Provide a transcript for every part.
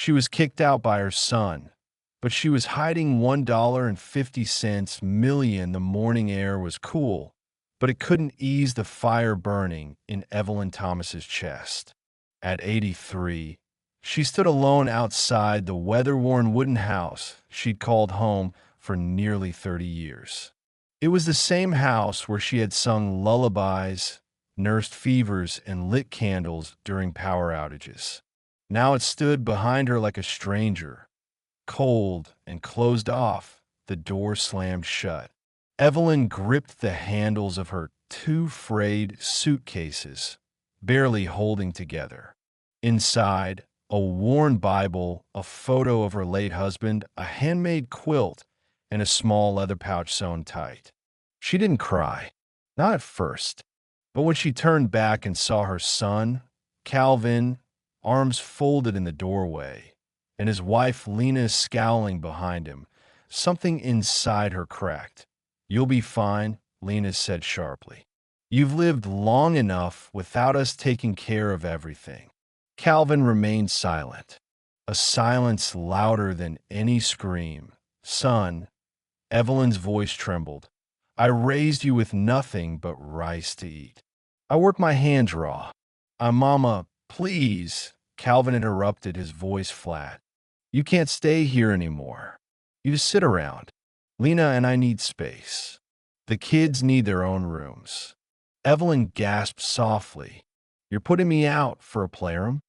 She was kicked out by her son, but she was hiding $1.50 million. The morning air was cool, but it couldn't ease the fire burning in Evelyn Thomas's chest. At 83, she stood alone outside the weather-worn wooden house she'd called home for nearly 30 years. It was the same house where she had sung lullabies, nursed fevers, and lit candles during power outages. Now it stood behind her like a stranger, cold and closed off, the door slammed shut. Evelyn gripped the handles of her two frayed suitcases, barely holding together. Inside, a worn Bible, a photo of her late husband, a handmade quilt, and a small leather pouch sewn tight. She didn't cry, not at first, but when she turned back and saw her son, Calvin, arms folded in the doorway, and his wife Lena scowling behind him, something inside her cracked. "You'll be fine," Lena said sharply. "You've lived long enough without us taking care of everything." Calvin remained silent, a silence louder than any scream. "Son," Evelyn's voice trembled, "I raised you with nothing but rice to eat. I worked my hands raw. Mama, please," Calvin interrupted, his voice flat. "You can't stay here anymore. You just sit around. Lena and I need space. The kids need their own rooms." Evelyn gasped softly. "You're putting me out for a playroom?"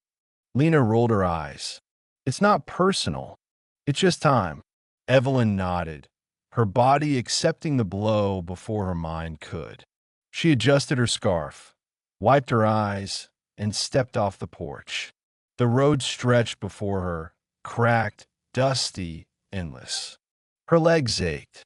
Lena rolled her eyes. "It's not personal. It's just time." Evelyn nodded, her body accepting the blow before her mind could. She adjusted her scarf, wiped her eyes, and stepped off the porch. The road stretched before her, cracked, dusty, endless. Her legs ached.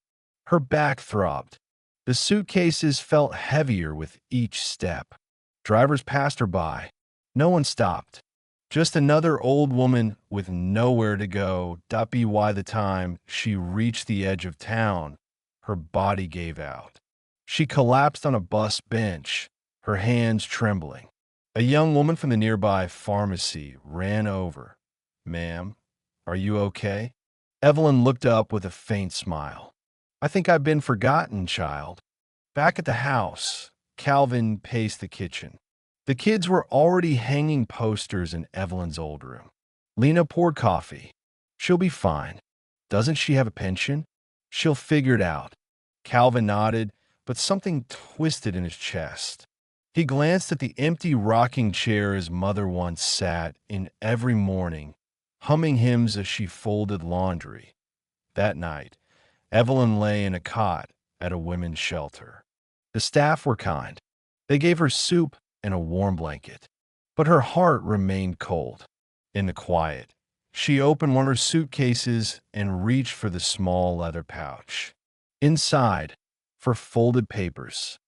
Her back throbbed. The suitcases felt heavier with each step. Drivers passed her by. No one stopped. Just another old woman with nowhere to go. By the time she reached the edge of town, her body gave out. She collapsed on a bus bench, her hands trembling. A young woman from the nearby pharmacy ran over. "Ma'am, are you okay?" Evelyn looked up with a faint smile. "I think I've been forgotten, child." Back at the house, Calvin paced the kitchen. The kids were already hanging posters in Evelyn's old room. Lena poured coffee. "She'll be fine. Doesn't she have a pension? She'll figure it out." Calvin nodded, but something twisted in his chest. He glanced at the empty rocking chair his mother once sat in every morning, humming hymns as she folded laundry. That night, Evelyn lay in a cot at a women's shelter. The staff were kind. They gave her soup and a warm blanket. But her heart remained cold. In the quiet, she opened one of her suitcases and reached for the small leather pouch. Inside, for folded papers,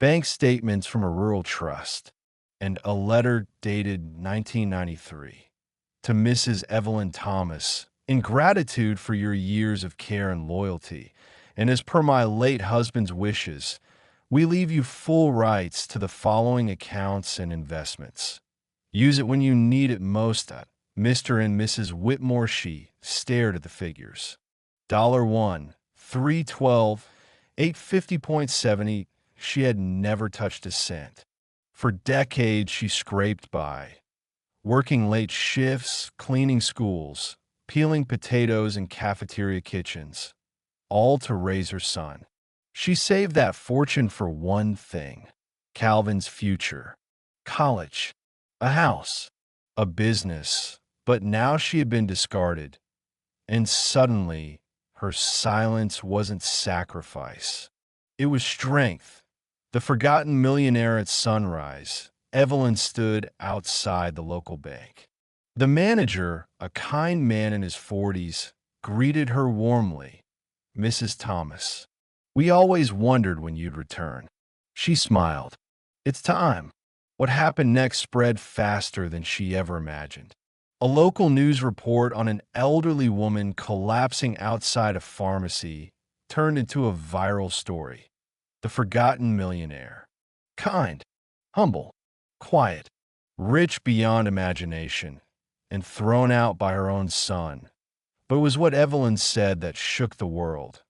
bank statements from a rural trust, and a letter dated 1993 to Mrs. Evelyn Thomas, "In gratitude for your years of care and loyalty, and as per my late husband's wishes, we leave you full rights to the following accounts and investments. Use it when you need it most." Mr. and Mrs. Whitmore. She stared at the figures. $1, $3.12, $8.50.70. She had never touched a cent. For decades she scraped by, working late shifts, cleaning schools, peeling potatoes in cafeteria kitchens, all to raise her son. She saved that fortune for one thing: Calvin's future. College, a house, a business. But now she had been discarded, and suddenly her silence wasn't sacrifice. It was strength. The forgotten millionaire at sunrise, Evelyn stood outside the local bank. The manager, a kind man in his 40s, greeted her warmly. "Mrs. Thomas, we always wondered when you'd return." She smiled. "It's time." What happened next spread faster than she ever imagined. A local news report on an elderly woman collapsing outside a pharmacy turned into a viral story. The forgotten millionaire. Kind, humble, quiet, rich beyond imagination. and thrown out by her own son. But it was what Evelyn said that shook the world.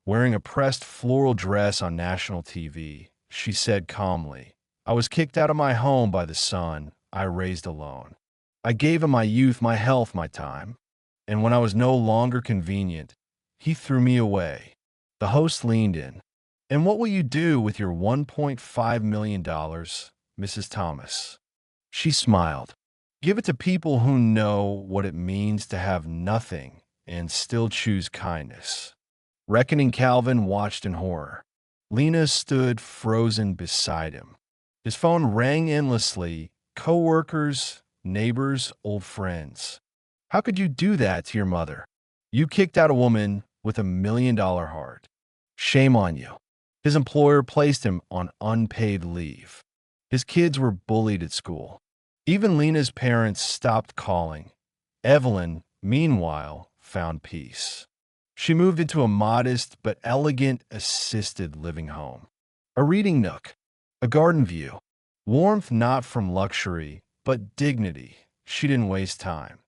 Wearing a pressed floral dress on national TV, she said calmly, "I was kicked out of my home by the son I raised alone. I gave him my youth, my health, my time. And when I was no longer convenient, he threw me away." The host leaned in. "And what will you do with your $1.5 million, Mrs. Thomas?" She smiled. "Give it to people who know what it means to have nothing and still choose kindness." Reckoning Calvin watched in horror. Lena stood frozen beside him. His phone rang endlessly. Coworkers, neighbors, old friends. "How could you do that to your mother? You kicked out a woman with $1 million heart. Shame on you." His employer placed him on unpaid leave. His kids were bullied at school. Even Lena's parents stopped calling. Evelyn, meanwhile, found peace. She moved into a modest but elegant assisted living home. A reading nook, a garden view, warmth not from luxury, but dignity. She didn't waste time.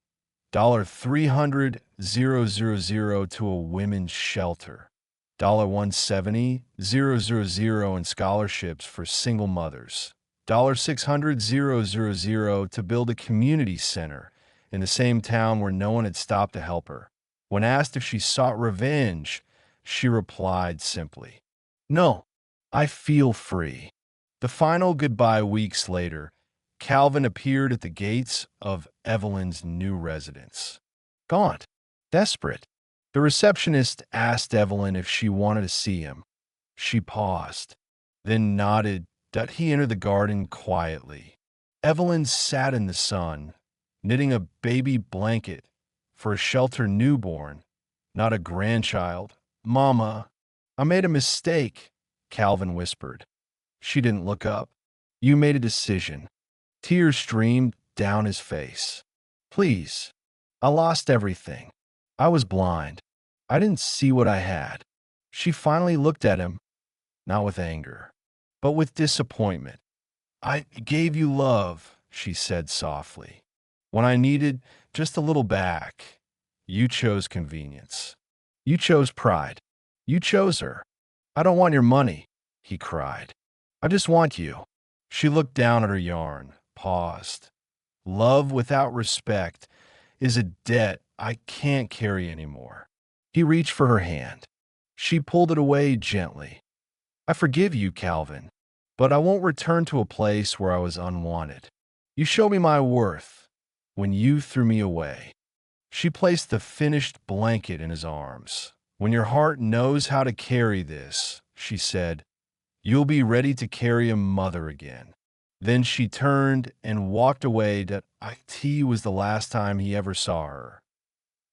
$300,000 to a women's shelter. $170,000 in scholarships for single mothers. $600,000 to build a community center in the same town where no one had stopped to help her. When asked if she sought revenge, she replied simply, "No, I feel free." The final goodbye weeks later, Calvin appeared at the gates of Evelyn's new residence. Gaunt, desperate. The receptionist asked Evelyn if she wanted to see him. She paused, then nodded that he entered the garden quietly. Evelyn sat in the sun, knitting a baby blanket for a shelter newborn, not a grandchild. "Mama, I made a mistake," Calvin whispered. She didn't look up. "You made a decision." Tears streamed down his face. "Please, I lost everything. I was blind. I didn't see what I had." She finally looked at him, not with anger, but with disappointment. "I gave you love," she said softly. "When I needed just a little back, you chose convenience. You chose pride. You chose her." "I don't want your money," he cried. "I just want you." She looked down at her yarn, paused. "Love without respect is a debt I can't carry anymore." He reached for her hand. She pulled it away gently. "I forgive you, Calvin, but I won't return to a place where I was unwanted. You showed me my worth when you threw me away." She placed the finished blanket in his arms. "When your heart knows how to carry this," she said, "you'll be ready to carry a mother again." Then she turned and walked away. That IT was the last time he ever saw her.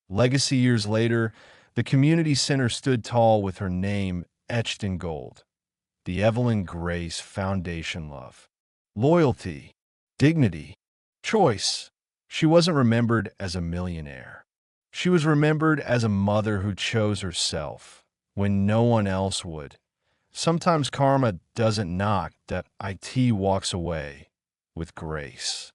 Legacy years later, the community center stood tall with her name etched in gold. The Evelyn Grace Foundation Love. Loyalty, dignity, choice. She wasn't remembered as a millionaire. She was remembered as a mother who chose herself when no one else would. Sometimes karma doesn't knock, that IT walks away with grace.